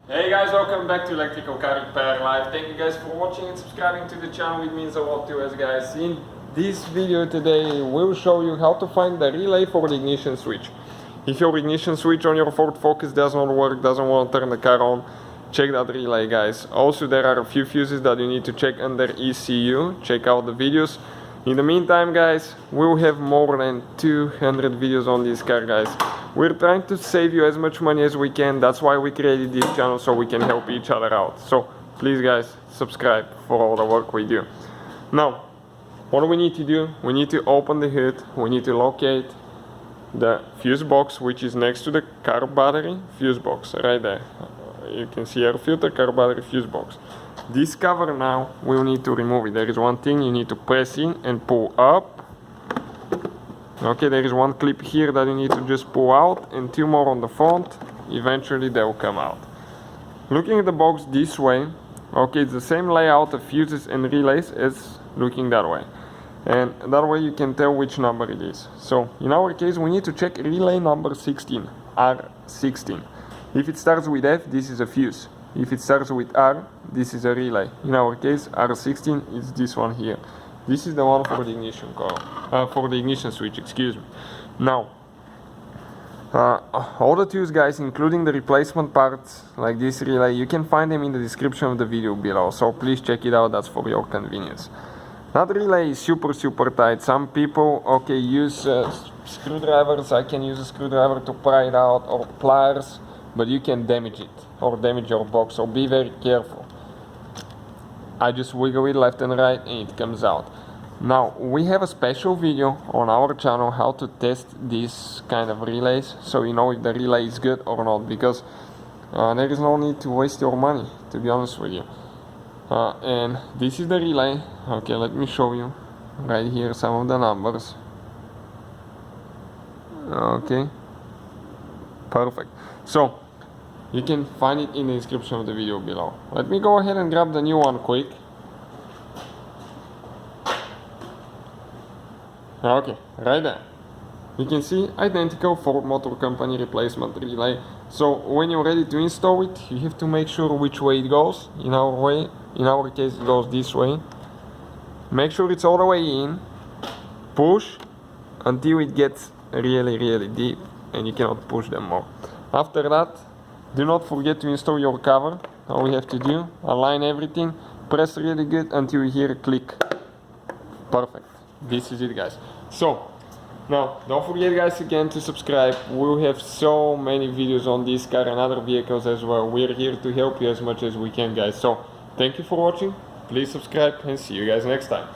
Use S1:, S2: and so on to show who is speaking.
S1: Hey guys, welcome back to Electrical Car Repair Live. Thank you guys for watching and subscribing to the channel. It means a lot to us guys. In this video today, we'll show you how to find the relay for the ignition switch. If your ignition switch on your Ford Focus does not work, doesn't want to turn the car on, check that relay guys. Also there are a few fuses that you need to check under ECU. Check out the videos. In the meantime guys, we'll have more than 200 videos on this car guys. We're trying to save you as much money as we can. That's why we created this channel, so we can help each other out. So please guys, subscribe for all the work we do. Now, what do we need to do? We need to open the hood. We need to locate the fuse box, which is next to the car battery fuse box, right there. You can see air filter, car battery fuse box. This cover now, we'll need to remove it. There is one thing you need to press in and pull up. Okay, there is one clip here that you need to just pull out, and two more on the front. Eventually they will come out. Looking at the box this way, okay, it's the same layout of fuses and relays as looking that way. And that way you can tell which number it is. So in our case, we need to check relay number 16, R16. If it starts with F, this is a fuse. If it starts with R, this is a relay. In our case, R16 is this one here. This is the one for the ignition coil, for the ignition switch, excuse me. Now, all the tools guys, including the replacement parts like this relay, you can find them in the description of the video below. So please check it out, that's for your convenience. That relay is super tight. Some people, okay, use screwdrivers. I can use a screwdriver to pry it out, or pliers, but you can damage it or damage your box, so be very careful. I just wiggle it left and right and it comes out. Now we have a special video on our channel how to test this kind of relays, so you know if the relay is good or not, because there is no need to waste your money, to be honest with you. And this is the relay. Okay, let me show you right here some of the numbers. Okay, perfect. So you can find it in the description of the video below. Let me go ahead and grab the new one quick. Okay, right there. You can see identical Ford Motor Company replacement relay. So when you're ready to install it, you have to make sure which way it goes. In our case it goes this way. Make sure it's all the way in. Push until it gets really deep and you cannot push them more. After that, do not forget to install your cover. All we have to do, align everything, press really good until you hear a click. Perfect. This is it guys. So, now don't forget guys again to subscribe. We'll have so many videos on this car and other vehicles as well. We're here to help you as much as we can guys. So, thank you for watching. Please subscribe and see you guys next time.